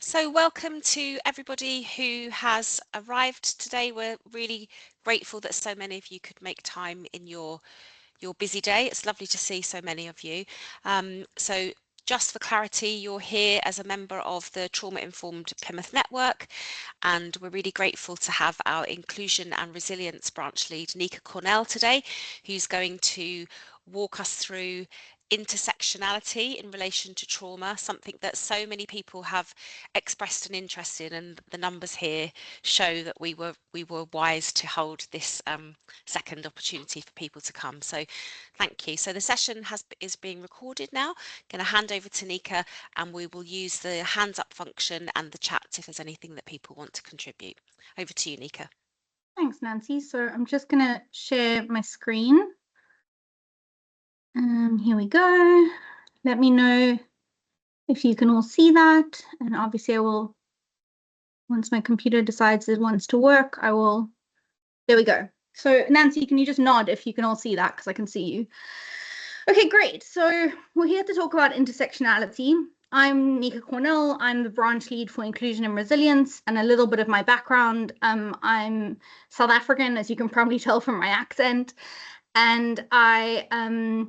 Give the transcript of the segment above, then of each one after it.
So welcome to everybody who has arrived today. We're really grateful that so many of you could make time in your busy day. It's lovely to see so many of you. So just for clarity, you're here as a member of the Trauma Informed Plymouth Network, and we're really grateful to have our Inclusion and Resilience branch lead, Nica Cornell, today, who's going to walk us through intersectionality in relation to trauma, something that so many people have expressed an interest in, and the numbers here show that we were wise to hold this second opportunity for people to come. So thank you. So the session is being recorded now. Going to hand over to Nica, and we will use the hands up function and the chat if there's anything that people want to contribute. Over to you, Nica. Thanks, Nancy. So I'm just going to share my screen. Here we go. Let me know if you can all see that. And obviously I will, once my computer decides it wants to work, I will, there we go. So Nancy, can you just nod if you can all see that, because I can see you. Okay, great. So we're here to talk about intersectionality. I'm Nica Cornell. I'm the branch lead for Inclusion and Resilience, and a little bit of my background. I'm South African, as you can probably tell from my accent, and I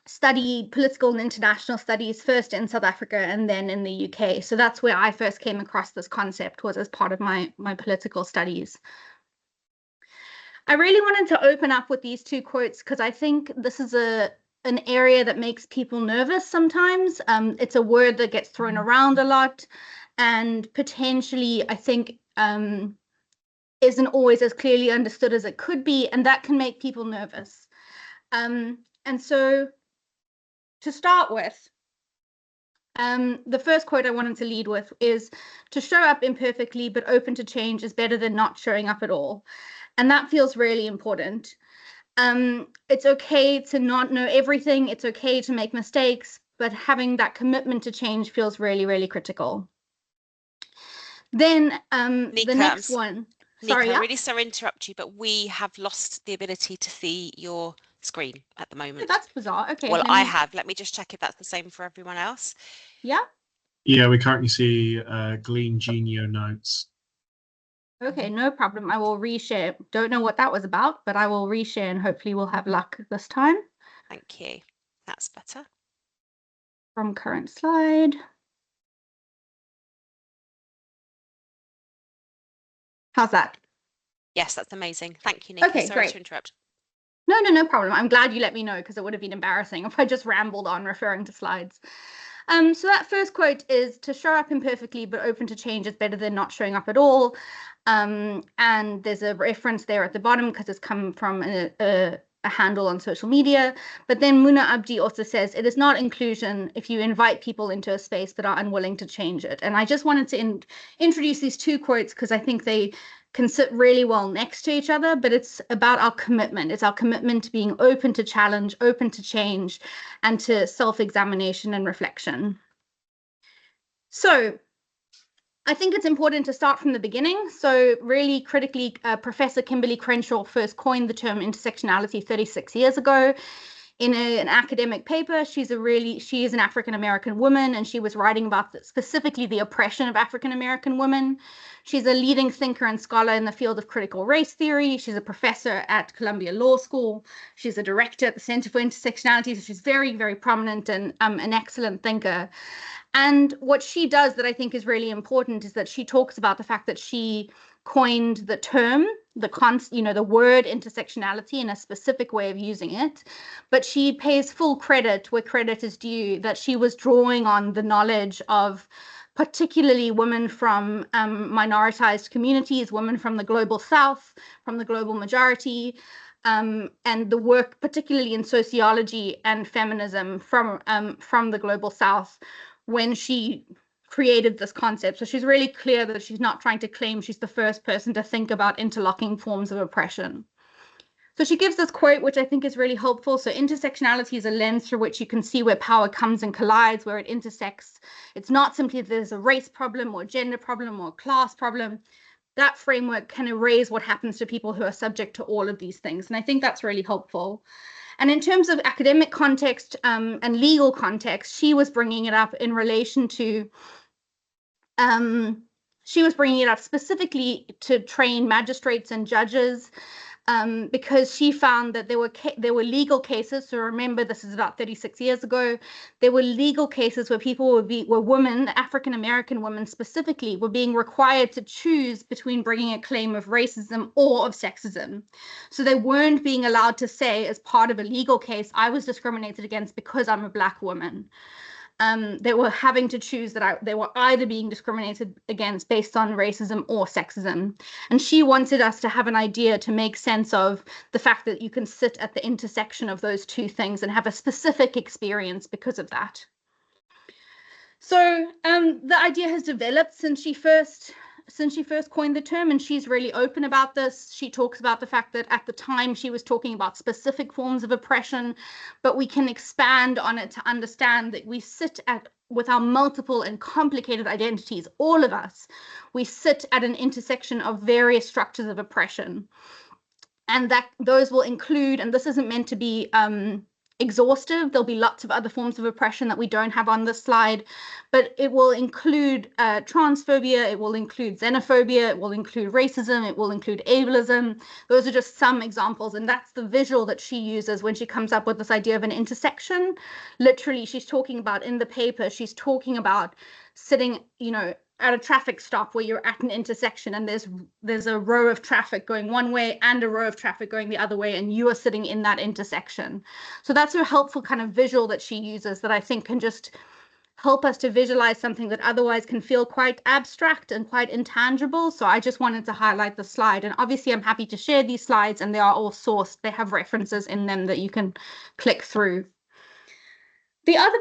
studied political and international studies first in South Africa and then in the UK. So that's where I first came across this concept, was as part of my political studies. I really wanted to open up with these two quotes because I think this is an area that makes people nervous sometimes. It's a word that gets thrown around a lot, and potentially I think isn't always as clearly understood as it could be, and that can make people nervous. And so to start with, the first quote I wanted to lead with is, "To show up imperfectly but open to change is better than not showing up at all." And that feels really important. It's okay to not know everything. It's okay to make mistakes, but having that commitment to change feels really, really critical. Then Nica, the next one. Nica, I'm really sorry to interrupt you, but we have lost the ability to see your screen at the moment. Oh, that's bizarre. Okay. Well, I have. Let me just check if that's the same for everyone else. Yeah. Yeah, we currently see Glean Genio notes. Okay, no problem. I will reshare. Don't know what that was about, but I will reshare and hopefully we'll have luck this time. Thank you. That's better. From current slide. How's that? Yes, that's amazing. Thank you, Nica. Okay, sorry great. to interrupt. No problem. I'm glad you let me know, because it would have been embarrassing if I just rambled on referring to slides. So that first quote is, "To show up imperfectly but open to change is better than not showing up at all." And there's a reference there at the bottom because it's come from a handle on social media. But then Muna Abdi also says, "It is not inclusion if you invite people into a space but are unwilling to change it." And I just wanted to introduce these two quotes because I think they can sit really well next to each other, but it's about our commitment. It's our commitment to being open to challenge, open to change, and to self-examination and reflection. So I think it's important to start from the beginning. So really critically, Professor Kimberly Crenshaw first coined the term intersectionality 36 years ago in an academic paper. She is an African-American woman, and she was writing about specifically the oppression of African-American women. She's a leading thinker and scholar in the field of critical race theory. She's a professor at Columbia Law School. She's a director at the Center for Intersectionality. So she's very, very prominent and an excellent thinker. And what she does that I think is really important is that she talks about the fact that she coined the term, the word intersectionality in a specific way of using it, but she pays full credit where credit is due, that she was drawing on the knowledge of particularly women from minoritized communities, women from the global South, from the global majority, and the work particularly in sociology and feminism from the global South when she created this concept. So she's really clear that she's not trying to claim she's the first person to think about interlocking forms of oppression. So she gives this quote, which I think is really helpful. So intersectionality is a lens through which you can see where power comes and collides, where it intersects. It's not simply that there's a race problem or a gender problem or a class problem. That framework can erase what happens to people who are subject to all of these things. And I think that's really helpful. And in terms of academic context and legal context, she was bringing it up in relation to She was bringing it up specifically to train magistrates and judges, because she found that there were legal cases. So remember, this is about 36 years ago. There were legal cases where people were women, African American women specifically, were being required to choose between bringing a claim of racism or of sexism. So they weren't being allowed to say, as part of a legal case, I was discriminated against because I'm a Black woman. They were having to choose that they were either being discriminated against based on racism or sexism. And she wanted us to have an idea to make sense of the fact that you can sit at the intersection of those two things and have a specific experience because of that. So the idea has developed since she first coined the term, and she's really open about this. She talks about the fact that at the time she was talking about specific forms of oppression, but we can expand on it to understand that we sit with our multiple and complicated identities, all of us, we sit at an intersection of various structures of oppression. And that those will include, and this isn't meant to be exhaustive, there'll be lots of other forms of oppression that we don't have on this slide, but it will include transphobia, it will include xenophobia, it will include racism, it will include ableism. Those are just some examples, and that's the visual that she uses when she comes up with this idea of an intersection. Literally, she's talking about, in the paper, she's talking about sitting, at a traffic stop where you're at an intersection and there's a row of traffic going one way and a row of traffic going the other way, and you are sitting in that intersection. So that's a helpful kind of visual that she uses that I think can just help us to visualize something that otherwise can feel quite abstract and quite intangible. So I just wanted to highlight the slide, and obviously I'm happy to share these slides, and they are all sourced. They have references in them that you can click through. The other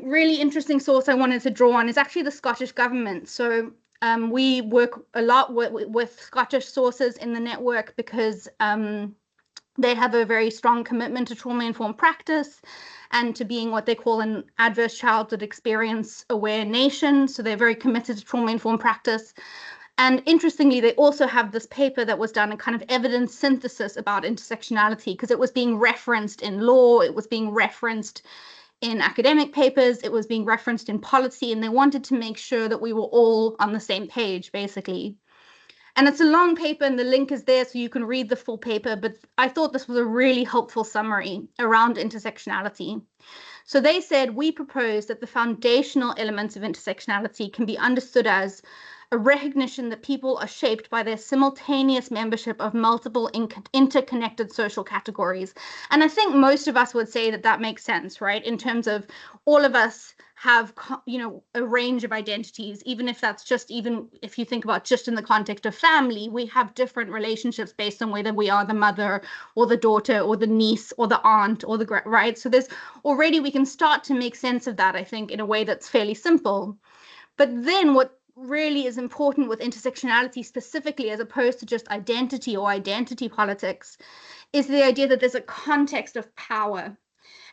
really interesting source I wanted to draw on is actually the Scottish government. So we work a lot with Scottish sources in the network because they have a very strong commitment to trauma-informed practice and to being what they call an adverse childhood experience aware nation. So they're very committed to trauma-informed practice. And interestingly, they also have this paper that was done, a kind of evidence synthesis about intersectionality, because it was being referenced in law, it was being referenced in academic papers, it was being referenced in policy, and they wanted to make sure that we were all on the same page, basically. And it's a long paper, and the link is there so you can read the full paper, but I thought this was a really helpful summary around intersectionality. So they said, we propose that the foundational elements of intersectionality can be understood as a recognition that people are shaped by their simultaneous membership of multiple interconnected social categories. And I think most of us would say that that makes sense, right? In terms of all of us have, a range of identities, even if you think about just in the context of family, we have different relationships based on whether we are the mother or the daughter or the niece or the aunt or right? So there's already, we can start to make sense of that, I think, in a way that's fairly simple. But then what really is important with intersectionality specifically, as opposed to just identity or identity politics, is the idea that there's a context of power.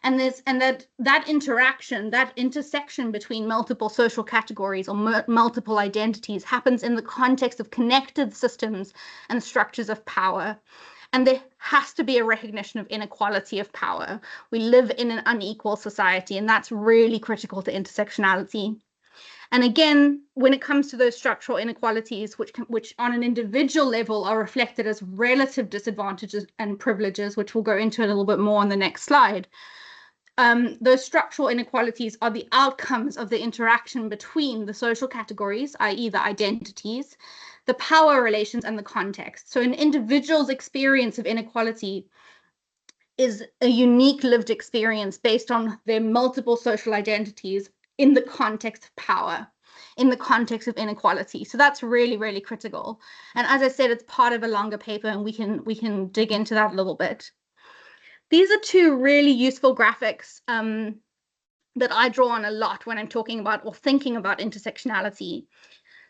And that interaction, that intersection between multiple social categories or multiple identities happens in the context of connected systems and structures of power. And there has to be a recognition of inequality of power. We live in an unequal society, and that's really critical to intersectionality. And again, when it comes to those structural inequalities, which on an individual level are reflected as relative disadvantages and privileges, which we'll go into a little bit more on the next slide, those structural inequalities are the outcomes of the interaction between the social categories, i.e. the identities, the power relations, and the context. So an individual's experience of inequality is a unique lived experience based on their multiple social identities in the context of power, in the context of inequality. So that's really, really critical. And as I said, it's part of a longer paper, and we can dig into that a little bit. These are two really useful graphics that I draw on a lot when I'm talking about or thinking about intersectionality.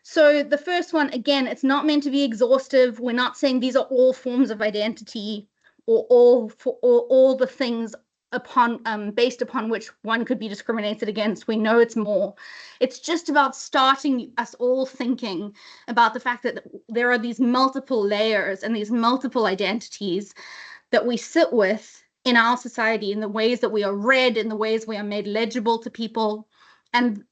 So the first one, again, it's not meant to be exhaustive. We're not saying these are all forms of identity or all the things based upon which one could be discriminated against. We know it's more. It's just about starting us all thinking about the fact that there are these multiple layers and these multiple identities that we sit with in our society, in the ways that we are read, in the ways we are made legible to people. And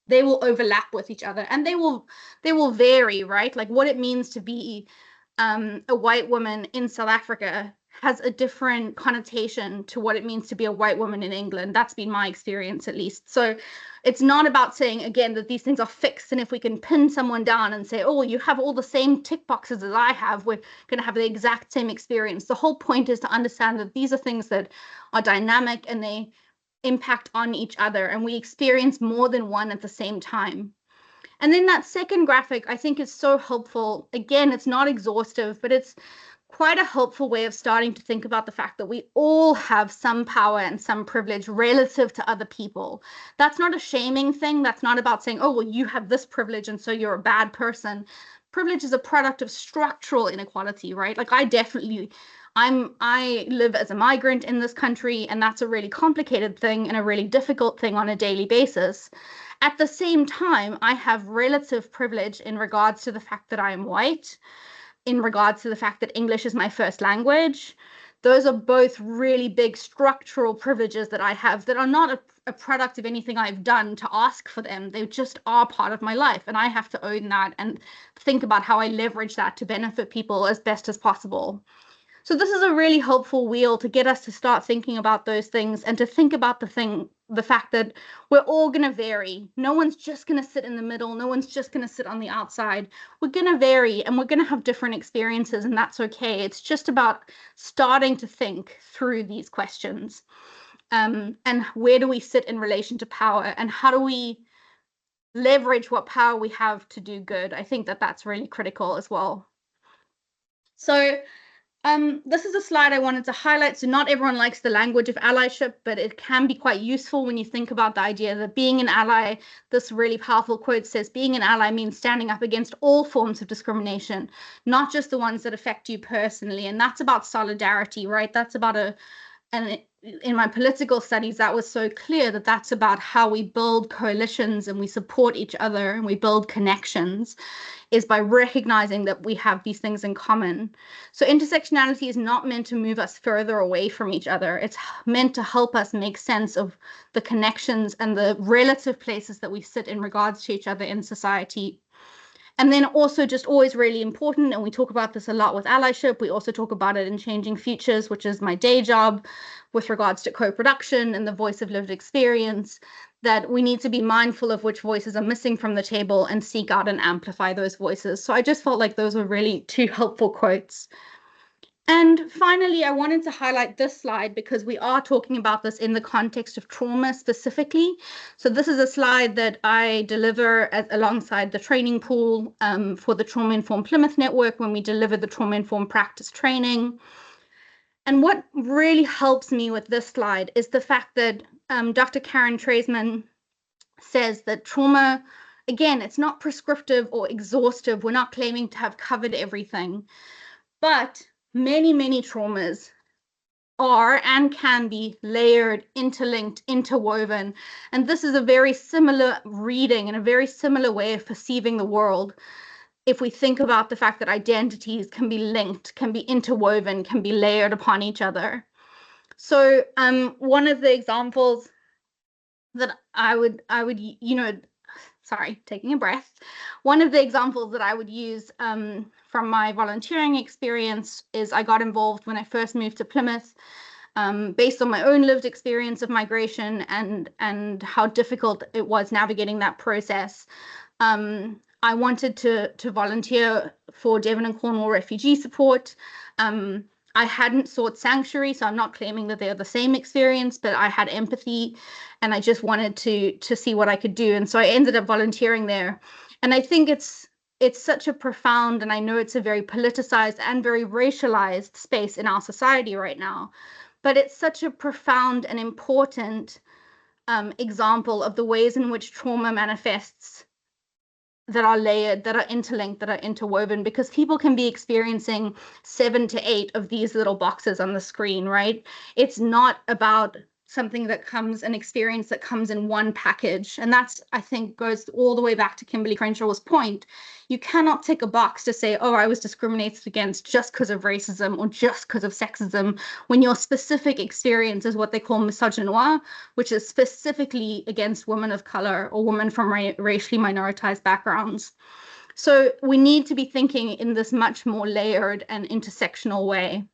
they will overlap with each other, and they will vary, right? Like what it means to be a white woman in South Africa has a different connotation to what it means to be a white woman in England. That's been my experience, at least. So it's not about saying, again, that these things are fixed, and if we can pin someone down and say, oh, you have all the same tick boxes as I have, we're going to have the exact same experience. The whole point is to understand that these are things that are dynamic and they impact on each other, and we experience more than one at the same time. And then that second graphic, I think, is so helpful. Again, it's not exhaustive, but it's quite a helpful way of starting to think about the fact that we all have some power and some privilege relative to other people. That's not a shaming thing. That's not about saying, oh, well, you have this privilege and so you're a bad person. Privilege is a product of structural inequality, right? Like I live as a migrant in this country, and that's a really complicated thing and a really difficult thing on a daily basis. At the same time, I have relative privilege in regards to the fact that I am white, in regards to the fact that English is my first language. Those are both really big structural privileges that I have that are not a product of anything I've done to ask for them. They just are part of my life, and I have to own that and think about how I leverage that to benefit people as best as possible. So this is a really helpful wheel to get us to start thinking about those things, and to think about the fact that we're all going to vary. No one's just going to sit in the middle. No one's just going to sit on the outside. We're going to vary, and we're going to have different experiences, and that's okay. It's just about starting to think through these questions. And where do we sit in relation to power, and how do we leverage what power we have to do good? I think that that's really critical as well. So this is a slide I wanted to highlight. So not everyone likes the language of allyship, but it can be quite useful when you think about the idea that being an ally, this really powerful quote says, being an ally means standing up against all forms of discrimination, not just the ones that affect you personally. And that's about solidarity, right? That's about and in my political studies, that was so clear that that's about how we build coalitions and we support each other and we build connections, is by recognizing that we have these things in common. So intersectionality is not meant to move us further away from each other. It's meant to help us make sense of the connections and the relative places that we sit in regards to each other in society. And then also just always really important, and we talk about this a lot with allyship, we also talk about it in Changing Futures, which is my day job, with regards to co-production and the voice of lived experience, that we need to be mindful of which voices are missing from the table and seek out and amplify those voices. So I just felt like those were really two helpful quotes. And finally, I wanted to highlight this slide because we are talking about this in the context of trauma specifically. So this is a slide that I deliver alongside the training pool for the Trauma Informed Plymouth Network when we deliver the Trauma Informed Practice training. And what really helps me with this slide is the fact that Dr. Karen Treisman says that trauma, again, it's not prescriptive or exhaustive. We're not claiming to have covered everything, but many, many traumas are and can be layered, interlinked, interwoven. And this is a very similar reading and a very similar way of perceiving the world. If we think about the fact that identities can be linked, can be interwoven, can be layered upon each other. So one of the examples that I would, sorry, taking a breath. One of the examples that I would use from my volunteering experience is I got involved when I first moved to Plymouth, based on my own lived experience of migration and how difficult it was navigating that process. I wanted to volunteer for Devon and Cornwall refugee support. I hadn't sought sanctuary, so I'm not claiming that they're the same experience, but I had empathy and I just wanted to see what I could do. And so I ended up volunteering there. And I think it's such a profound, and I know it's a very politicized and very racialized space in our society right now, but it's such a profound and important example of the ways in which trauma manifests that are layered, that are interlinked, that are interwoven, because people can be experiencing 7 to 8 of these little boxes on the screen, right? It's not about something that comes, an experience that comes in one package. And that's, I think, goes all the way back to Kimberly Crenshaw's point. You cannot tick a box to say, oh, I was discriminated against just because of racism or just because of sexism, when your specific experience is what they call misogynoir, which is specifically against women of color or women from racially minoritized backgrounds. So we need to be thinking in this much more layered and intersectional way.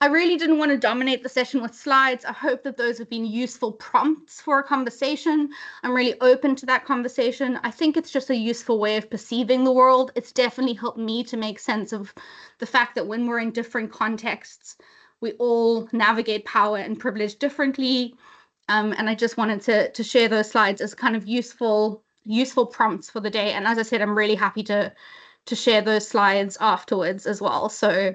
I really didn't want to dominate the session with slides. I hope that those have been useful prompts for a conversation. I'm really open to that conversation. I think it's just a useful way of perceiving the world. It's definitely helped me to make sense of the fact that when we're in different contexts, we all navigate power and privilege differently. And I just wanted to share those slides as kind of useful prompts for the day. And as I said, I'm really happy to share those slides afterwards as well. So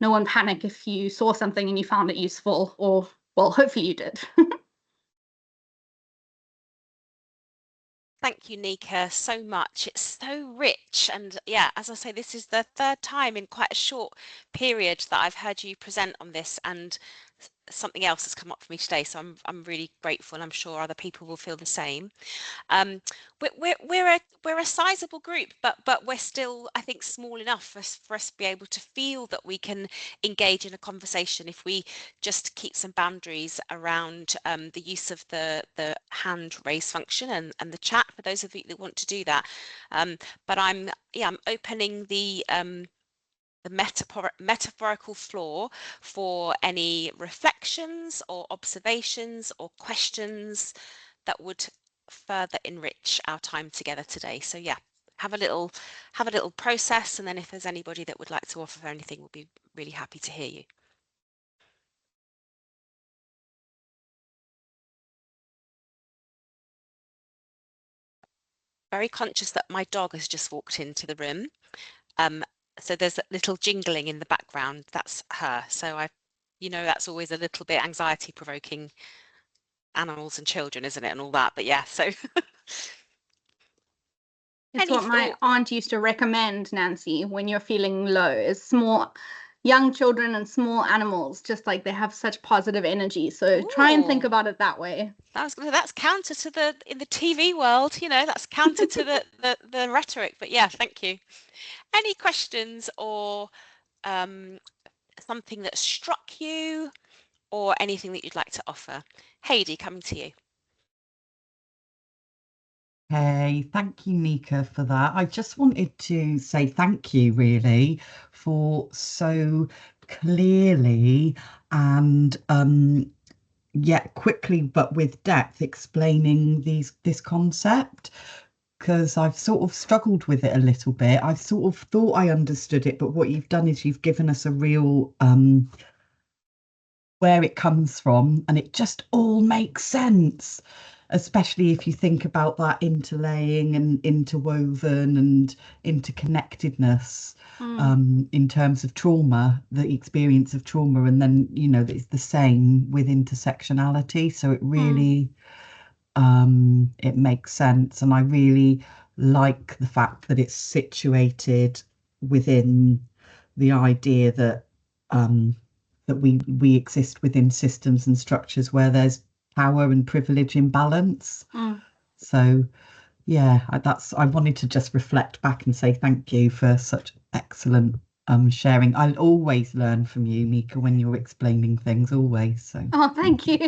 no one panic if you saw something and you found it useful, or, well, hopefully you did. Thank you, Nica, so much. It's so rich. And yeah, as I say, this is the third time in quite a short period that I've heard you present on this, and something else has come up for me today. So I'm really grateful, and I'm sure other people will feel the same. We're a sizable group, but we're still, I think, small enough for us to be able to feel that we can engage in a conversation if we just keep some boundaries around the use of the hand raise function and the chat for those of you that want to do that. But I'm opening the metaphorical floor for any reflections or observations or questions that would further enrich our time together today. So yeah, have a little process, and then if there's anybody that would like to offer anything, we'll be really happy to hear you. Very conscious that my dog has just walked into the room. So there's a little jingling in the background. That's her. So that's always a little bit anxiety provoking, animals and children, isn't it, and all that. But yeah, so It's what my aunt used to recommend, Nancy, when you're feeling low, is small young children and small animals, just like they have such positive energy. So try and think about it that way. That's counter to in the TV world, that's counter to the rhetoric. But yeah, thank you. Any questions or something that struck you, or anything that you'd like to offer? Heidi, coming to you. Hey, thank you, Nica, for that. I just wanted to say thank you, really, for so clearly and yet quickly, but with depth, explaining this concept, because I've sort of struggled with it a little bit. I sort of thought I understood it, but what you've done is you've given us a real where it comes from, and it just all makes sense, especially if you think about that interlaying and interwoven and interconnectedness in terms of trauma, the experience of trauma, and then it's the same with intersectionality. So it really it makes sense, and I really like the fact that it's situated within the idea that that we exist within systems and structures where there's power and privilege imbalance. So yeah, I wanted to just reflect back and say thank you for such excellent sharing. I always learn from you, Nica, when you're explaining things, always. So oh, thank you.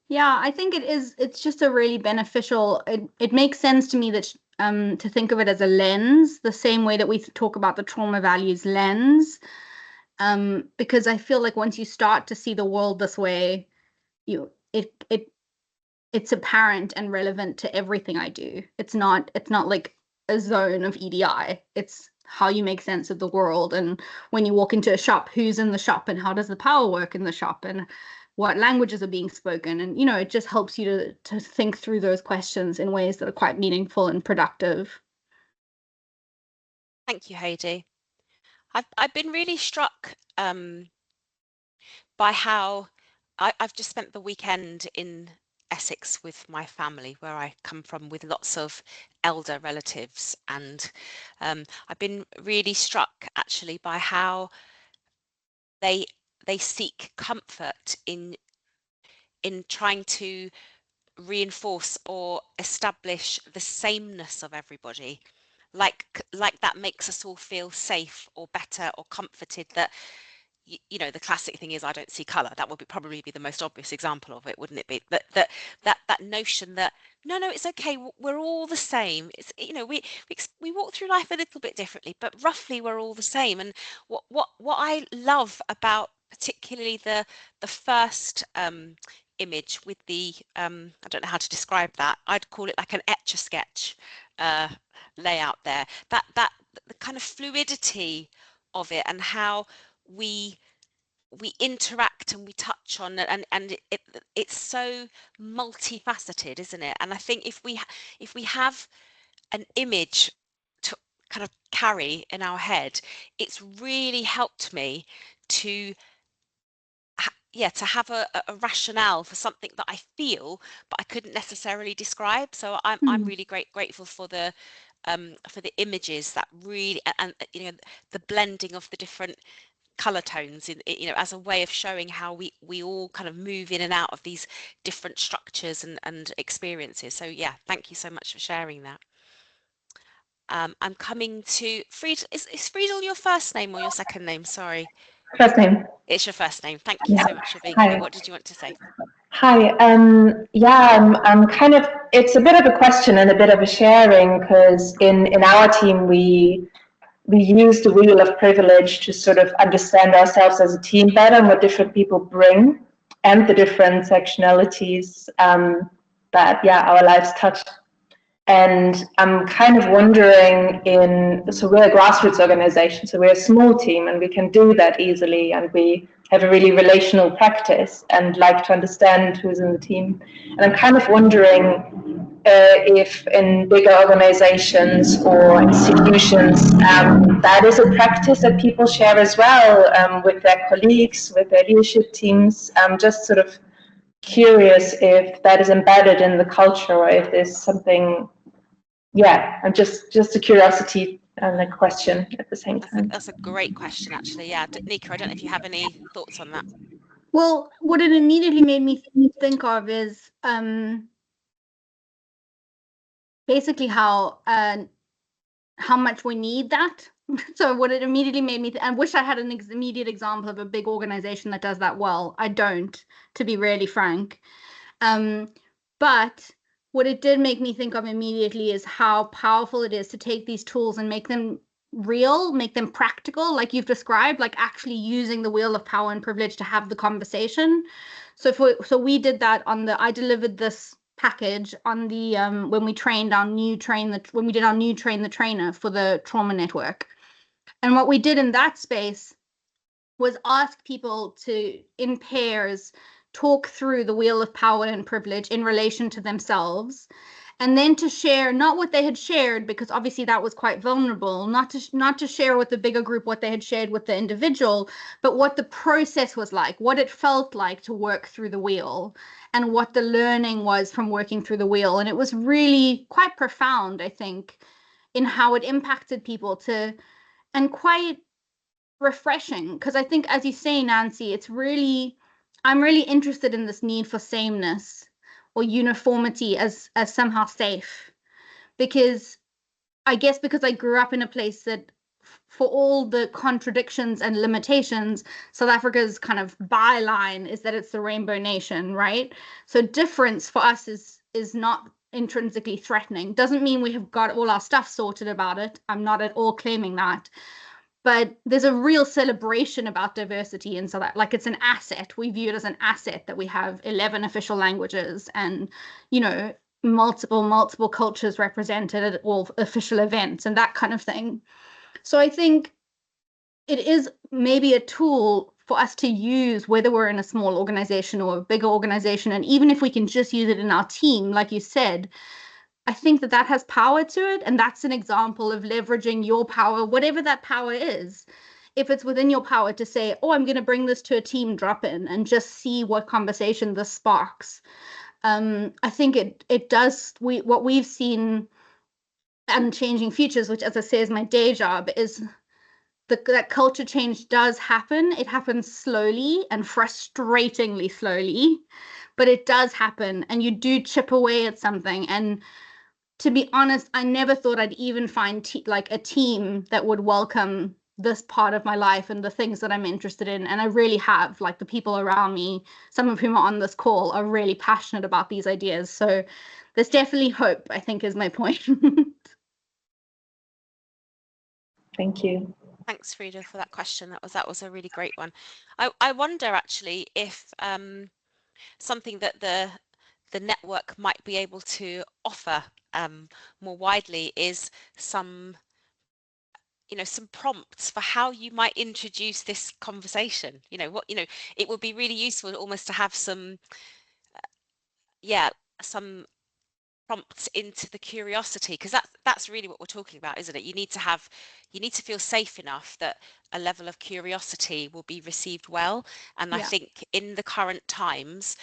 Yeah, I think it's just a really beneficial, it makes sense to me that to think of it as a lens, the same way that we talk about the trauma values lens. Because I feel like once you start to see the world this way, it's apparent and relevant to everything I do. It's not like a zone of EDI. It's how you make sense of the world. And when you walk into a shop, who's in the shop and how does the power work in the shop and what languages are being spoken? And it just helps you to think through those questions in ways that are quite meaningful and productive. Thank you, Heidi. I've been really struck by how I've just spent the weekend in Essex with my family, where I come from, with lots of elder relatives, and I've been really struck actually by how they they seek comfort in trying to reinforce or establish the sameness of everybody, like that makes us all feel safe or better or comforted, that you know, the classic thing is, I don't see color. That would probably be the most obvious example of it, wouldn't it be? But that notion that no, it's okay, we're all the same. It's, you know, we walk through life a little bit differently, but roughly we're all the same. And what I love about particularly the first image with the I don't know how to describe that. I'd call it like an Etch-a-Sketch layout there. That the kind of fluidity of it, and how we interact and we touch on it, and it's so multifaceted, isn't it? And I think if we have an image to kind of carry in our head, it's really helped me to to have a rationale for something that I feel but I couldn't necessarily describe. So I'm really grateful for the images that really, and you know, the blending of the different color tones in, you know, as a way of showing how we all kind of move in and out of these different structures and experiences. So yeah, thank you so much for sharing that. I'm coming to Friedel. Is Friedel your first name or your second name? Sorry. First name. It's your first name. Thank you so much for being here. What did you want to say? Hi. I'm kind of, it's a bit of a question and a bit of a sharing, because in our team we use the wheel of privilege to sort of understand ourselves as a team better and what different people bring, and the different sectionalities that our lives touch. And I'm kind of wondering, so we're a grassroots organization, so we're a small team, and we can do that easily, and we have a really relational practice and like to understand who's in the team. And I'm kind of wondering if in bigger organizations or institutions, that is a practice that people share as well with their colleagues, with their leadership teams. I'm just sort of curious if that is embedded in the culture, or if there's something, I'm just a curiosity and a question at the same time. That's a great question, actually. Yeah, Nica, I don't know if you have any thoughts on that. Well, what it immediately made me think of is basically how much we need that. So what it immediately made me, I wish I had an immediate example of a big organization that does that well. I don't, to be really frank. But what it did make me think of immediately is how powerful it is to take these tools and make them real, make them practical, like you've described, like actually using the wheel of power and privilege to have the conversation. So we did that I delivered this package on the when we did our new train the trainer for the trauma network. And what we did in that space was ask people to, in pairs, talk through the wheel of power and privilege in relation to themselves, and then to share not what they had shared, because obviously that was quite vulnerable, not to share with the bigger group what they had shared with the individual, but what the process was like, what it felt like to work through the wheel, and what the learning was from working through the wheel. And it was really quite profound, I think, in how it impacted people, and quite refreshing, because I think, as you say, Nancy, I'm really interested in this need for sameness or uniformity as somehow safe, because I guess because I grew up in a place that, for all the contradictions and limitations, South Africa's kind of byline is that it's the rainbow nation, right? So difference for us is not intrinsically threatening. Doesn't mean we have got all our stuff sorted about it. I'm not at all claiming that. But there's a real celebration about diversity, and so that, like, it's an asset. We view it as an asset that we have 11 official languages and, you know, multiple cultures represented at all official events and that kind of thing. So I think it is maybe a tool for us to use, whether we're in a small organization or a bigger organization, and even if we can just use it in our team, like you said, I think that has power to it. And that's an example of leveraging your power, whatever that power is. If it's within your power to say, oh, I'm going to bring this to a team drop-in and just see what conversation this sparks. I think it does. What we've seen and Changing Futures, which, as I say, is my day job, is that culture change does happen. It happens slowly and frustratingly slowly, but it does happen, and you do chip away at something. And to be honest, I never thought I'd even find like a team that would welcome this part of my life and the things that I'm interested in. And I really have. Like, the people around me, some of whom are on this call, are really passionate about these ideas. So there's definitely hope, I think, is my point. Thank you. Thanks, Frida, for that question. That was a really great one. I wonder actually if something that the network might be able to offer more widely is some some prompts for how you might introduce this conversation. It would be really useful almost to have some some prompts into the curiosity, because that's really what we're talking about, isn't it? You need to feel safe enough that a level of curiosity will be received well. And I think in the current times,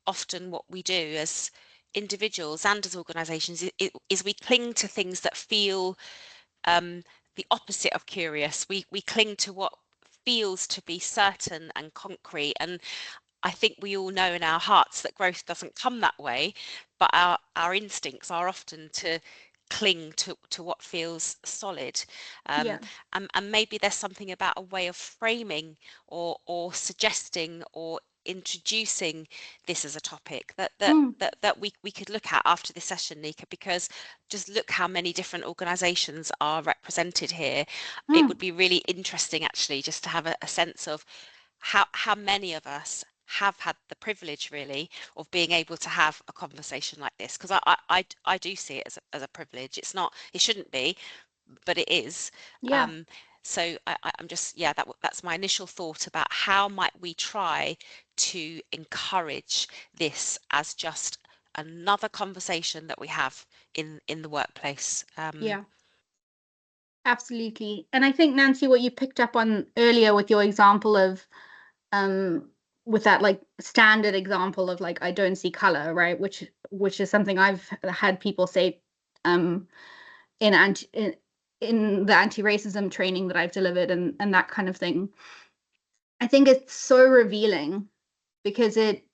often what we do as individuals and as organizations is we cling to things that feel the opposite of curious. We cling to what feels to be certain and concrete, and I think we all know in our hearts that growth doesn't come that way, but our instincts are often to cling to what feels solid. And maybe there's something about a way of framing or suggesting or introducing this as a topic that we could look at after this session, Nica, because just look how many different organizations are represented here. It would be really interesting actually just to have a sense of how many of us have had the privilege really of being able to have a conversation like this, because I do see it as a privilege. It shouldn't be, but it is. So I'm just that's my initial thought about how might we try to encourage this as just another conversation that we have in the workplace. Absolutely. And I think, Nancy, what you picked up on earlier with your example of with that like standard example of like, I don't see color, right, which is something I've had people say in the anti-racism training that I've delivered, and that kind of thing. I think it's so revealing, because it,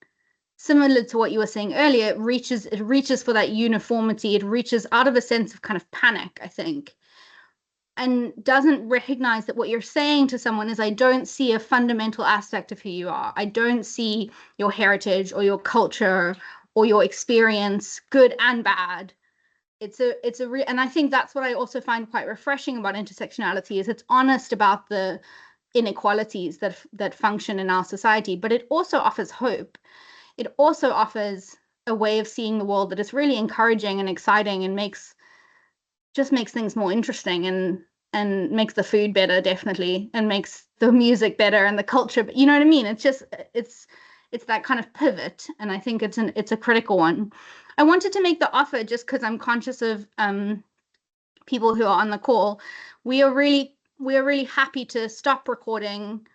similar to what you were saying earlier, it reaches for that uniformity. It reaches out of a sense of kind of panic, I think, and doesn't recognize that what you're saying to someone is, I don't see a fundamental aspect of who you are. I don't see your heritage or your culture or your experience, good and bad. And I think that's what I also find quite refreshing about intersectionality, is it's honest about the inequalities that function in our society, but it also offers hope. It also offers a way of seeing the world that is really encouraging and exciting, and just makes things more interesting, and makes the food better, definitely, and makes the music better and the culture. But you know what I mean? It's that kind of pivot, and I think it's a critical one. I wanted to make the offer just because I'm conscious of people who are on the call. We are really happy to stop recording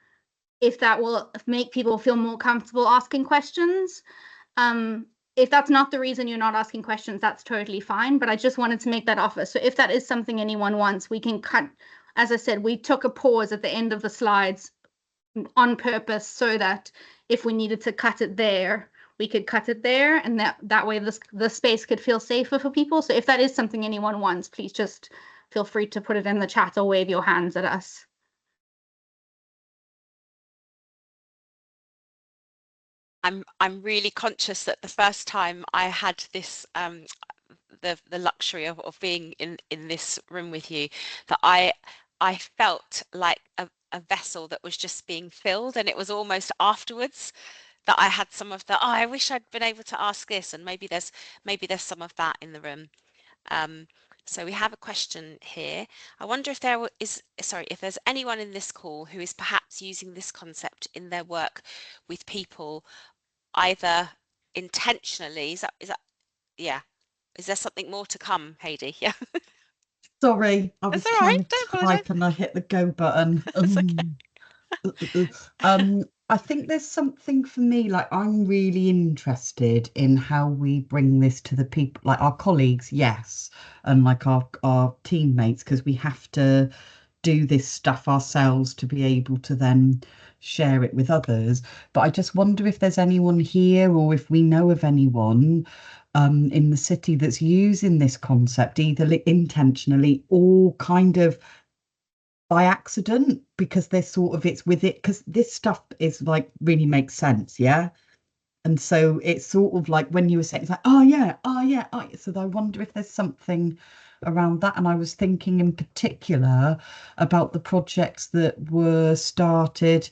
if that will make people feel more comfortable asking questions. If that's not the reason you're not asking questions, that's totally fine. But I just wanted to make that offer. So if that is something anyone wants, we can cut. As I said, we took a pause at the end of the slides on purpose, so that if we needed to cut it there, we could cut it there, and that way the space could feel safer for people. So if that is something anyone wants, please just feel free to put it in the chat or wave your hands at us. I'm really conscious that the first time I had this the luxury of being in this room with you, that I felt like a vessel that was just being filled, and it was almost afterwards that I had some of the, I wish I'd been able to ask this, and maybe there's some of that in the room. So we have a question here. I wonder if if there's anyone in this call who is perhaps using this concept in their work with people, either intentionally, is that yeah, is there something more to come, Heidi? Yeah. Sorry, I was That's all trying right. to Don't apologise. type and I hit the go button. That's okay. I think there's something for me, like I'm really interested in how we bring this to the people, like our colleagues, yes, and like our teammates, because we have to do this stuff ourselves to be able to then share it with others. But I just wonder if there's anyone here, or if we know of anyone in the city that's using this concept, either intentionally or kind of by accident, because they're sort of, it's with it, because this stuff is like really makes sense, yeah. And so it's sort of like when you were saying, it's like, oh yeah, oh yeah, oh yeah. So I wonder if there's something around that. And I was thinking in particular about the projects that were started,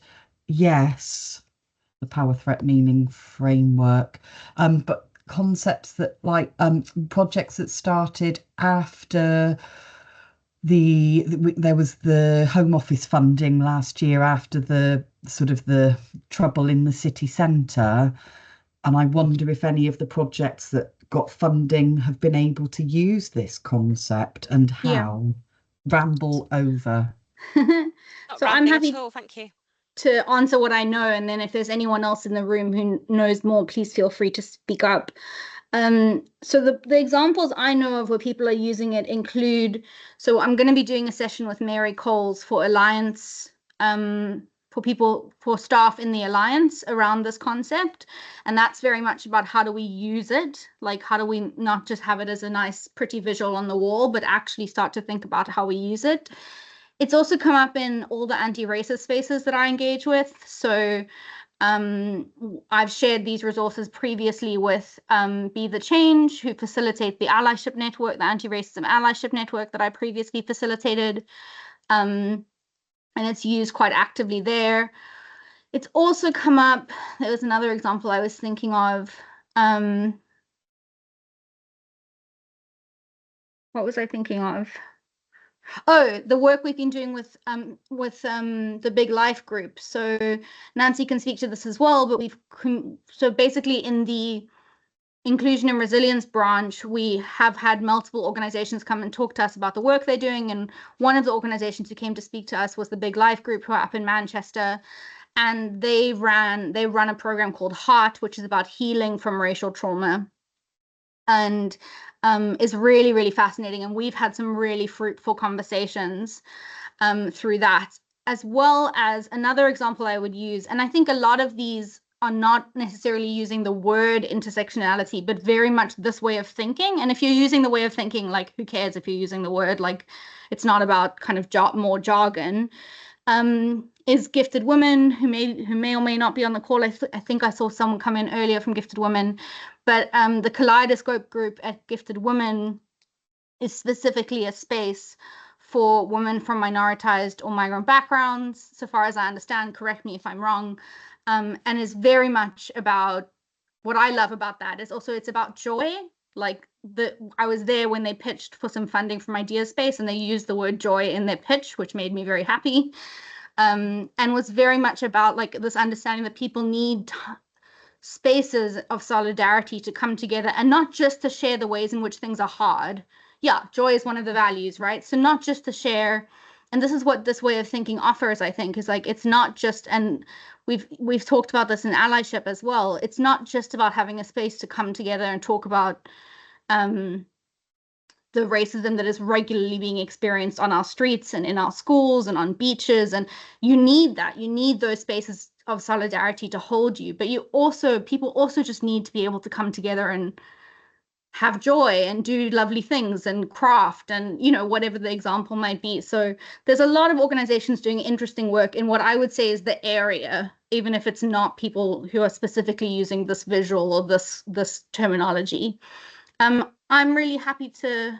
yes, the power threat meaning framework, but concepts that like projects that started after there was the Home Office funding last year, after the sort of the trouble in the city centre. And I wonder if any of the projects that got funding have been able to use this concept, and how. Ramble over. So I'm happy at all, thank you. to answer what I know, and then if there's anyone else in the room who knows more, please feel free to speak up. So the examples I know of where people are using it include, so I'm going to be doing a session with Mary Coles for Alliance, for staff in the Alliance around this concept. And that's very much about how do we use it? Like, how do we not just have it as a nice, pretty visual on the wall, but actually start to think about how we use it? It's also come up in all the anti-racist spaces that I engage with. So I've shared these resources previously with Be the Change, who facilitate the allyship network, the anti-racism allyship network that I previously facilitated. And it's used quite actively there. It's also come up, there was another example I was thinking of. What was I thinking of? Oh, the work we've been doing with the Big Life group. So Nancy can speak to this as well, but so basically in the Inclusion and Resilience branch, we have had multiple organizations come and talk to us about the work they're doing. And one of the organizations who came to speak to us was the Big Life group, who are up in Manchester. And they run a program called Heart, which is about healing from racial trauma. And is really, really fascinating. And we've had some really fruitful conversations through that, as well as another example I would use. And I think a lot of these are not necessarily using the word intersectionality, but very much this way of thinking. And if you're using the way of thinking, like, who cares if you're using the word? Like, it's not about kind of more jargon. Is Gifted Women, who may or may not be on the call. I think I saw someone come in earlier from Gifted Women, but the Kaleidoscope group at Gifted Women is specifically a space for women from minoritized or migrant backgrounds, so far as I understand. Correct me if I'm wrong. And is very much about, what I love about that is also it's about joy. Like, I was there when they pitched for some funding from Idea Space, and they used the word joy in their pitch, which made me very happy. And was very much about like this understanding that people need spaces of solidarity to come together, and not just to share the ways in which things are hard. Yeah, joy is one of the values, right? So not just to share, and this is what this way of thinking offers, I think, is like, it's not just, and we've talked about this in allyship as well, it's not just about having a space to come together and talk about the racism that is regularly being experienced on our streets and in our schools and on beaches. And you need that. You need those spaces of solidarity to hold you. But people also just need to be able to come together and have joy and do lovely things and craft and, whatever the example might be. So there's a lot of organizations doing interesting work in what I would say is the area, even if it's not people who are specifically using this visual or this terminology. I'm really happy to,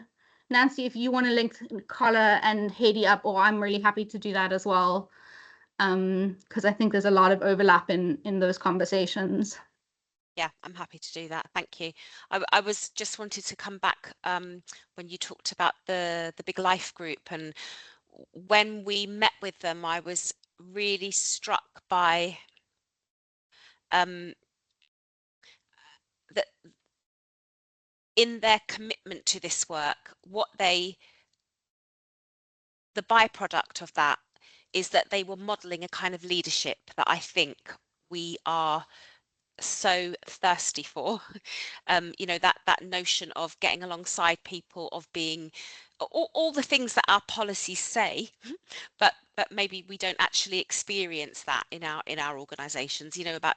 Nancy, if you want to link Carla and Haiti up, or I'm really happy to do that as well, because I think there's a lot of overlap in those conversations. Yeah, I'm happy to do that. Thank you. I was just wanted to come back when you talked about the Big Life group, and when we met with them, I was really struck by that in their commitment to this work, the byproduct of that is that they were modeling a kind of leadership that I think we are so thirsty for. You know, that notion of getting alongside people, of being all the things that our policies say, but maybe we don't actually experience that in our organizations, you know, about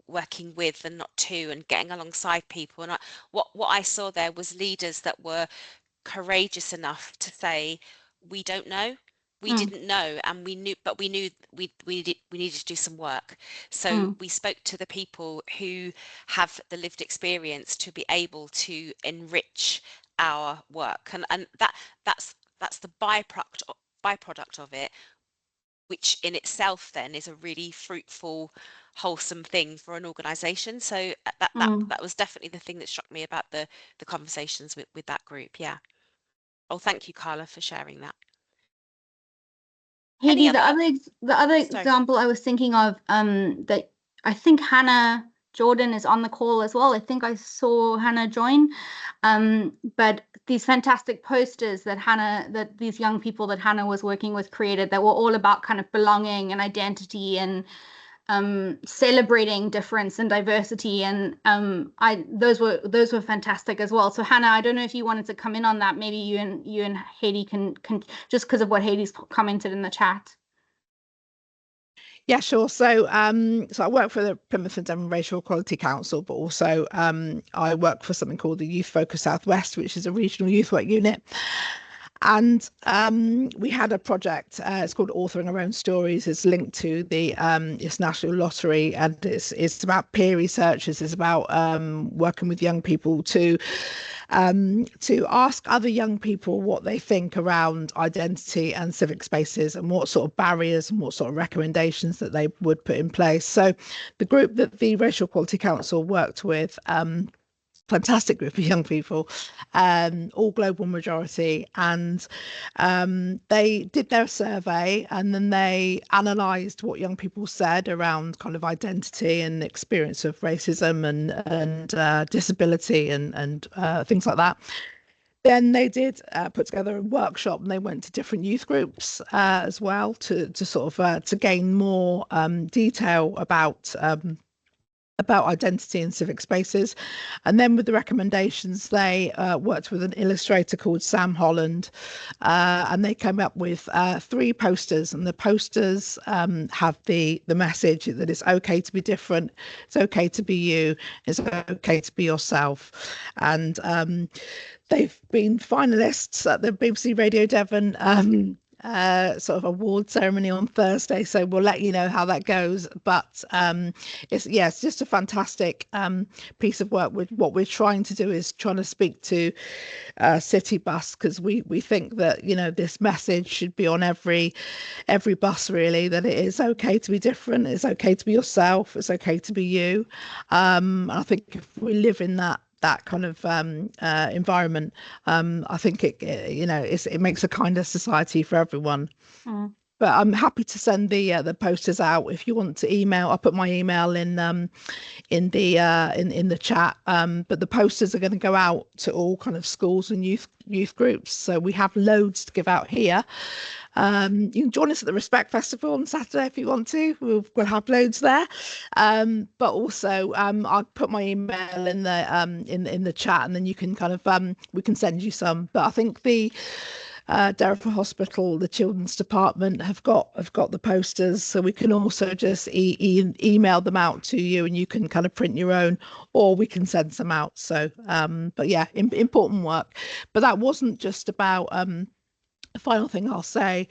working with and not to, and getting alongside people. And what I saw there was leaders that were courageous enough to say, we don't know, we didn't know, and we knew, but we knew we needed to do some work. So we spoke to the people who have the lived experience to be able to enrich our work, and that's the byproduct of it, which in itself then is a really fruitful, wholesome thing for an organization. So that was definitely the thing that struck me about the conversations with that group. Yeah. Oh, thank you, Carla, for sharing that. Hayley, Any other? the other Sorry. example I was thinking of, that I think Hannah Jordan is on the call as well. I think I saw Hannah join. But these fantastic posters that these young people that Hannah was working with created, that were all about kind of belonging and identity and celebrating difference and diversity, and those were fantastic as well. So Hannah, I don't know if you wanted to come in on that. Maybe you and Hayley can just because of what Hayley's commented in the chat. Yeah, sure. So I work for the Plymouth and Devon Racial Equality Council, but also I work for something called the Youth Focus Southwest, which is a regional youth work unit. And we had a project, it's called Authoring Our Own Stories. It's linked to the it's National Lottery, and it's about peer researchers. It's about working with young people to ask other young people what they think around identity and civic spaces, and what sort of barriers and what sort of recommendations that they would put in place. So the group that the Racial Equality Council worked with, fantastic group of young people, all global majority, and they did their survey, and then they analysed what young people said around kind of identity and experience of racism and disability and things like that. Then they did put together a workshop, and they went to different youth groups as well to sort of to gain more detail about identity and civic spaces. And then with the recommendations, they worked with an illustrator called Sam Holland, and they came up with 3 posters, and the posters have the message that it's okay to be different, it's okay to be you, it's okay to be yourself. And they've been finalists at the BBC Radio Devon sort of award ceremony on Thursday, so we'll let you know how that goes. But it's just a fantastic piece of work. With what we're trying to do is trying to speak to city bus, because we think that, you know, this message should be on every bus, really, that it is okay to be different, it's okay to be yourself, it's okay to be you. I think if we live in that kind of environment, I think it makes a kinder society for everyone. But I'm happy to send the posters out if you want to email. I'll put my email in the chat. But the posters are going to go out to all kind of schools and youth groups. So we have loads to give out here. You can join us at the Respect Festival on Saturday if you want to. We'll have loads there. But also I'll put my email in the chat, and then you can kind of we can send you some. But I think the Derriford Hospital, the Children's Department have got the posters, so we can also just email them out to you, and you can kind of print your own, or we can send some out. So but yeah, important work. But that wasn't just about the final thing I'll say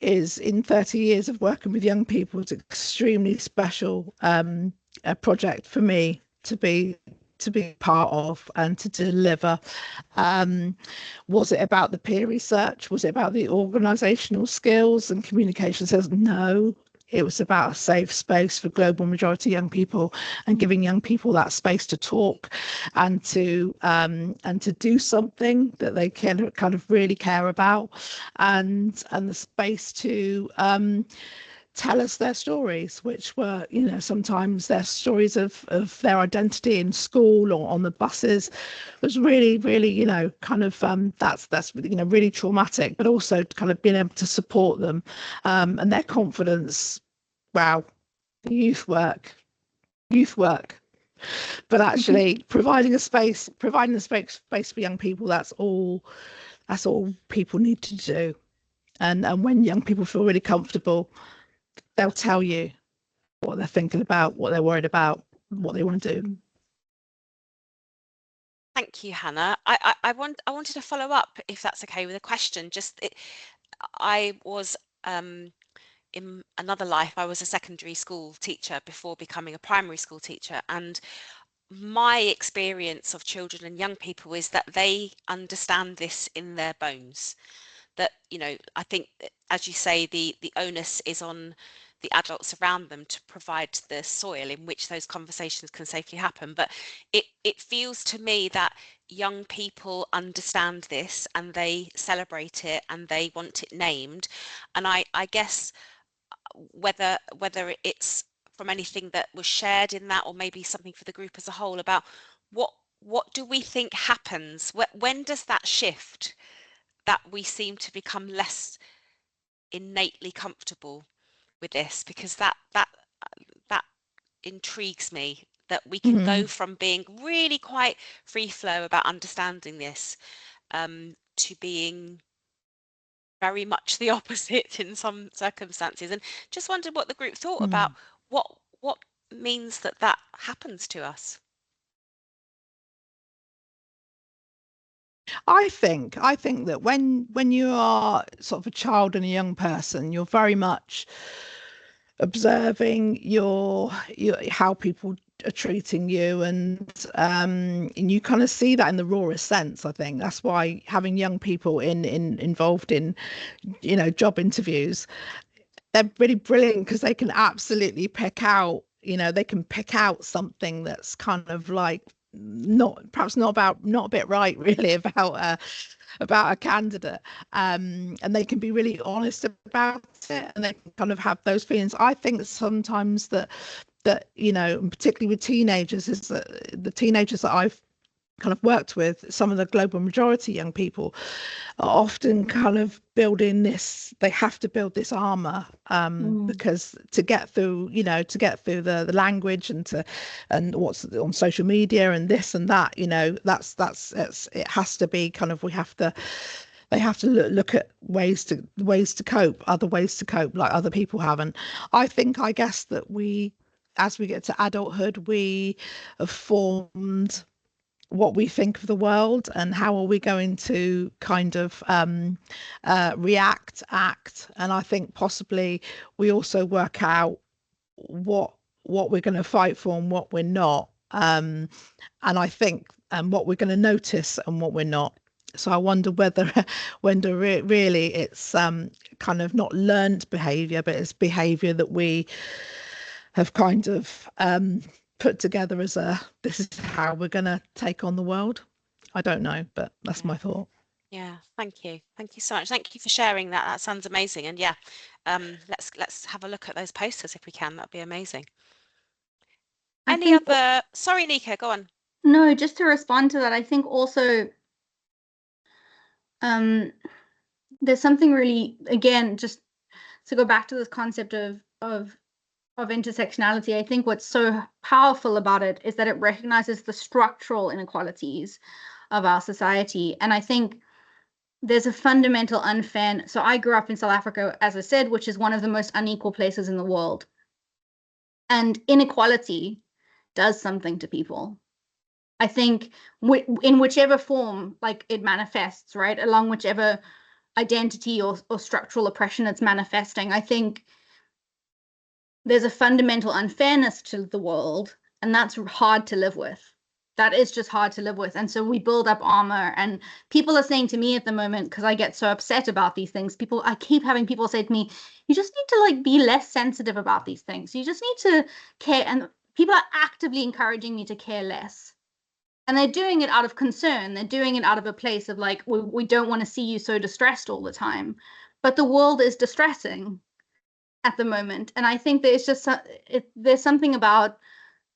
is, in 30 years of working with young people, it's an extremely special project for me to be part of and to deliver. Was it about the peer research? Was it about the organisational skills and communication skills? No. It was about a safe space for global majority young people, and giving young people that space to talk and to do something that they can kind of really care about, and the space to tell us their stories, which were, you know, sometimes their stories of their identity in school or on the buses was really, really, you know, kind of that's you know, really traumatic, but also kind of being able to support them and their confidence. Wow, the youth work, youth work, but actually providing a space for young people. That's all people need to do. And when young people feel really comfortable, they'll tell you what they're thinking about, what they're worried about, what they want to do. Thank you, Hannah. I wanted to follow up, if that's okay, with a question. I was in another life, I was a secondary school teacher before becoming a primary school teacher, and my experience of children and young people is that they understand this in their bones. That, I think, as you say, the onus is on the adults around them to provide the soil in which those conversations can safely happen. But it feels to me that young people understand this and they celebrate it and they want it named. And I guess whether it's from anything that was shared in that, or maybe something for the group as a whole, about what do we think happens? When does that shift, that we seem to become less innately comfortable with this? Because that intrigues me, that we can go from being really quite free flow about understanding this, to being very much the opposite in some circumstances. And just wondered what the group thought about what means that happens to us. I think that when you are sort of a child and a young person, you're very much observing your how people are treating you, and you kind of see that in the rawest sense. I think that's why having young people involved in job interviews, they're really brilliant, because they can absolutely pick out something that's kind of like not a bit right really about a candidate, and they can be really honest about it, and they can kind of have those feelings. I think sometimes that particularly with teenagers, is that the teenagers that I've kind of worked with, some of the global majority young people are often kind of they have to build this armor, because to get through the language and what's on social media and this and that, it has to be kind of, they have to look at ways to cope, other ways to cope, like other people haven't. I guess that as we get to adulthood, we have formed what we think of the world, and how are we going to kind of react, act. And I think possibly we also work out what we're going to fight for and what we're not, and I think what we're going to notice and what we're not. So I wonder whether really it's kind of not learned behavior, but it's behavior that we have kind of put together as this is how we're going to take on the world. I don't know, but that's my thought. Yeah, thank you so much. Thank you for sharing that sounds amazing. And yeah, let's have a look at those posters if we can. That'd be amazing. Sorry, Nica, go on. No, just to respond to that, I think also there's something really, again, just to go back to this concept of intersectionality, I think what's so powerful about it is that it recognizes the structural inequalities of our society. And I think there's a fundamental unfairness. So I grew up in South Africa, as I said, which is one of the most unequal places in the world. And inequality does something to people. I think in whichever form, like, it manifests, right, along whichever identity or structural oppression it's manifesting, I think there's a fundamental unfairness to the world, and that's hard to live with. That is just hard to live with. And so we build up armor, and people are saying to me at the moment, because I get so upset about these things, I keep having people say to me, you just need to, like, be less sensitive about these things. You just need to care. And people are actively encouraging me to care less. And they're doing it out of concern. They're doing it out of a place of, like, we don't want to see you so distressed all the time. But the world is distressing at the moment. And I think there's just there's something about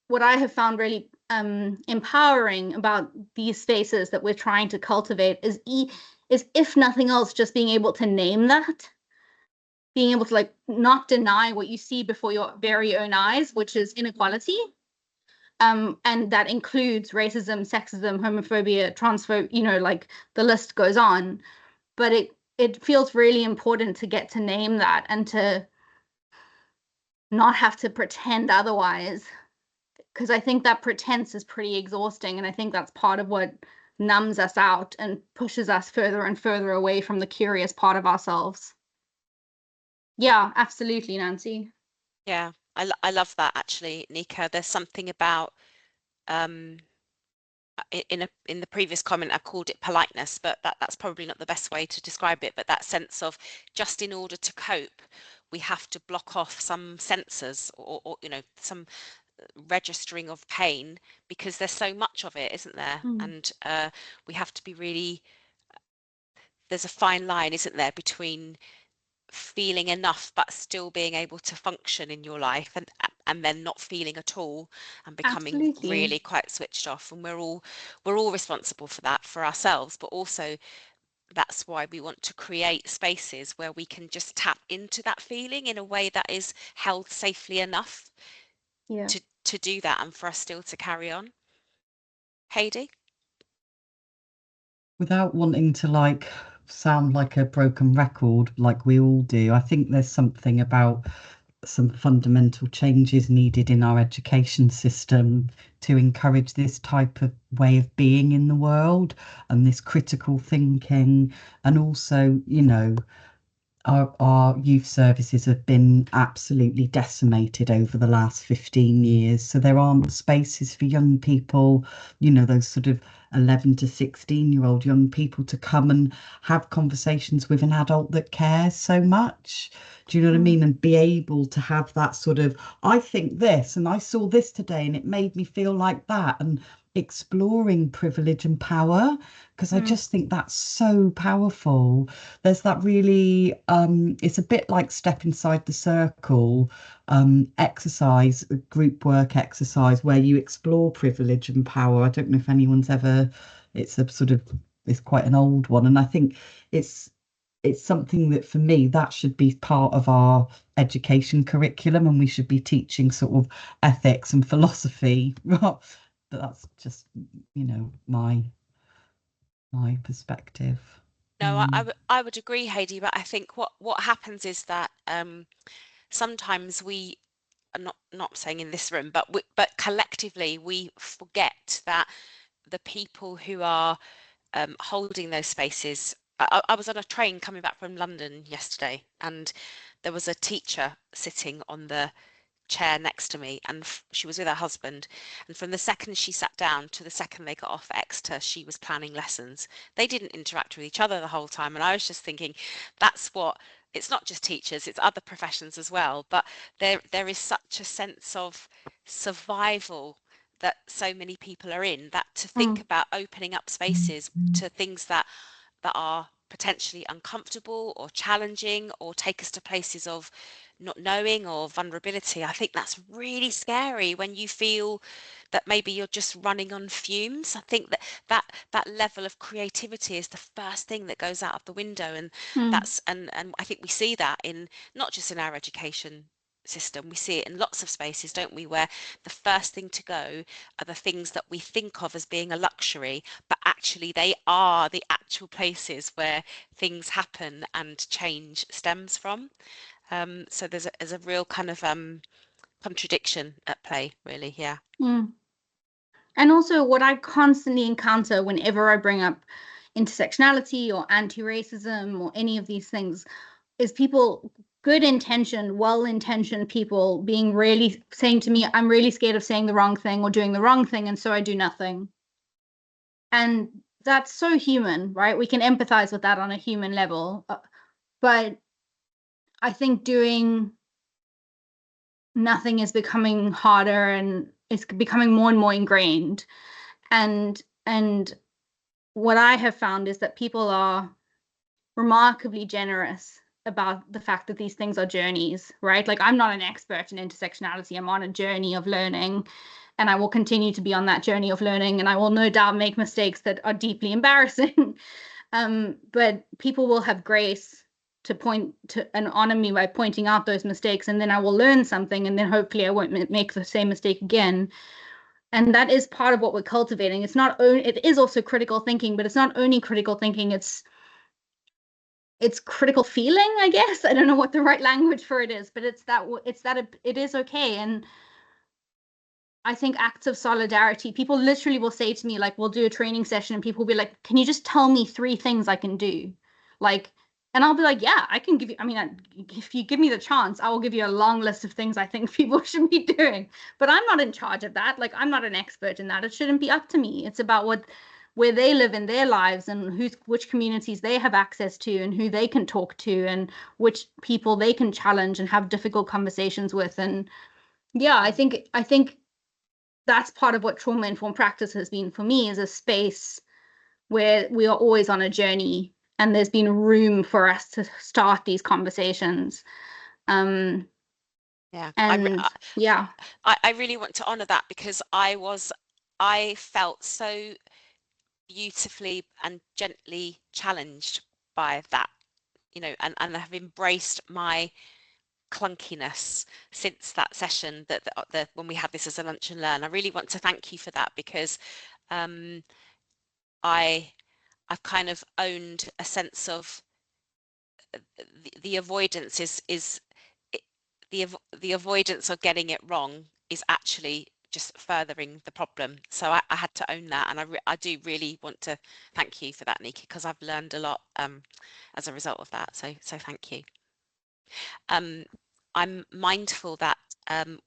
what I have found really empowering about these spaces that we're trying to cultivate is if nothing else, just being able to name that, being able to, like, not deny what you see before your very own eyes, which is inequality, And that includes racism, sexism, homophobia, transphobia, you know, like the list goes on. But it feels really important to get to name that and to not have to pretend otherwise, because I think that pretense is pretty exhausting, and I think that's part of what numbs us out and pushes us further and further away from the curious part of ourselves. Yeah, absolutely, Nancy. Yeah, I love that actually, Nica. There's something about in the previous comment I called it politeness, but that's probably not the best way to describe it. But that sense of just in order to cope, we have to block off some sensors or you know, some registering of pain because there's so much of it, isn't there? And we have to be really, there's a fine line, isn't there, between feeling enough but still being able to function in your life and then not feeling at all and becoming Absolutely. really quite switched off. And we're all responsible for that, for ourselves, but also that's why we want to create spaces where we can just tap into that feeling in a way that is held safely enough to do that and for us still to carry on. Heidi? Without wanting to like sound like a broken record like we all do, I think there's something about some fundamental changes needed in our education system to encourage this type of way of being in the world and this critical thinking. And also, you know, our youth services have been absolutely decimated over the last 15 years. So there aren't spaces for young people, you know, those sort of 11 to 16-year-old young people to come and have conversations with an adult that cares so much. Do you know what I mean? And be able to have that sort of, I think this and I saw this today and it made me feel like that, and exploring privilege and power, because I just think that's so powerful. There's that really it's a bit like step inside the circle exercise, group work exercise where you explore privilege and power. I don't know if anyone's ever, it's a sort of, it's quite an old one, and I think it's something that for me that should be part of our education curriculum, and we should be teaching sort of ethics and philosophy. But that's just, you know, my perspective. No, I would agree, Heidi, but I think what happens is that sometimes we are not saying in this room, but collectively we forget that the people who are holding those spaces. I was on a train coming back from London yesterday, and there was a teacher sitting on the chair next to me, and she was with her husband, and from the second she sat down to the second they got off at Exeter, she was planning lessons. They didn't interact with each other the whole time, and I was just thinking, that's what, it's not just teachers, it's other professions as well, but there is such a sense of survival that so many people are in, that to think about opening up spaces to things that are potentially uncomfortable or challenging or take us to places of not knowing or vulnerability. I think that's really scary when you feel that maybe you're just running on fumes. I think that level of creativity is the first thing that goes out of the window, and that's and I think we see that in not just in our education system, we see it in lots of spaces, don't we, where the first thing to go are the things that we think of as being a luxury, but actually they are the actual places where things happen and change stems from. So there's a real kind of contradiction at play, really. Yeah. And also what I constantly encounter whenever I bring up intersectionality or anti-racism or any of these things is people, good intentioned, well-intentioned people being really saying to me, I'm really scared of saying the wrong thing or doing the wrong thing, and so I do nothing. And that's so human, right? We can empathize with that on a human level. But I think doing nothing is becoming harder, and it's becoming more and more ingrained. And what I have found is that people are remarkably generous about the fact that these things are journeys, right? Like, I'm not an expert in intersectionality. I'm on a journey of learning, and I will continue to be on that journey of learning, and I will no doubt make mistakes that are deeply embarrassing. But people will have grace to point to and honor me by pointing out those mistakes, and then I will learn something, and then hopefully I won't make the same mistake again. And that is part of what we're cultivating. It's not only, it is also critical thinking, but it's not only critical thinking, it's critical feeling, I guess. I don't know what the right language for it is, but it's that it is okay. And I think acts of solidarity, people literally will say to me, like, we'll do a training session and people will be like, can you just tell me 3 things I can do? Like, and I'll be like, yeah, I can give you, I mean, if you give me the chance, I will give you a long list of things I think people should be doing. But I'm not in charge of that. Like, I'm not an expert in that. It shouldn't be up to me. It's about where they live in their lives and which communities they have access to and who they can talk to and which people they can challenge and have difficult conversations with. And yeah, I think that's part of what trauma-informed practice has been for me, is a space where we are always on a journey and there's been room for us to start these conversations. Yeah, and yeah, I really want to honor that, because I felt so beautifully and gently challenged by that, you know, and have embraced my clunkiness since that session, that when we had this as a lunch and learn. I really want to thank you for that, because I've kind of owned a sense of the avoidance the avoidance of getting it wrong is actually just furthering the problem. So I had to own that, and I do really want to thank you for that, Nica, because I've learned a lot as a result of that. So thank you. I'm mindful that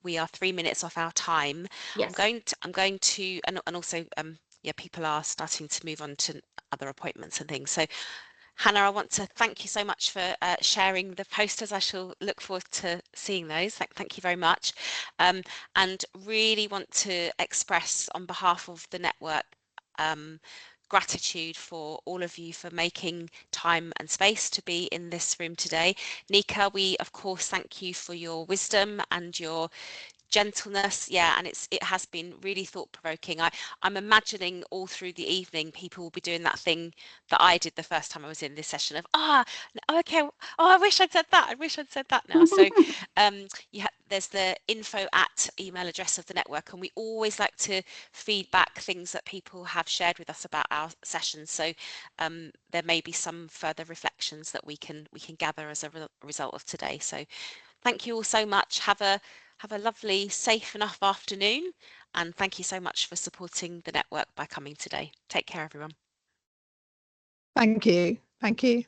we are 3 minutes off our time. yes. I'm going to and also yeah, people are starting to move on to other appointments and things. So Hannah, I want to thank you so much for sharing the posters. I shall look forward to seeing those. Thank you very much. And really want to express on behalf of the network gratitude for all of you for making time and space to be in this room today. Nica, we of course thank you for your wisdom and your gentleness. Yeah, and it has been really thought-provoking. I'm imagining all through the evening people will be doing that thing that I did the first time I was in this session of okay, I wish I'd said that, I wish I'd said that now. So there's the info at email address of the network, and we always like to feedback things that people have shared with us about our sessions. So there may be some further reflections that we can gather as a result of today. So thank you all so much. Have a lovely, safe enough afternoon, and thank you so much for supporting the network by coming today. Take care, everyone. Thank you. Thank you.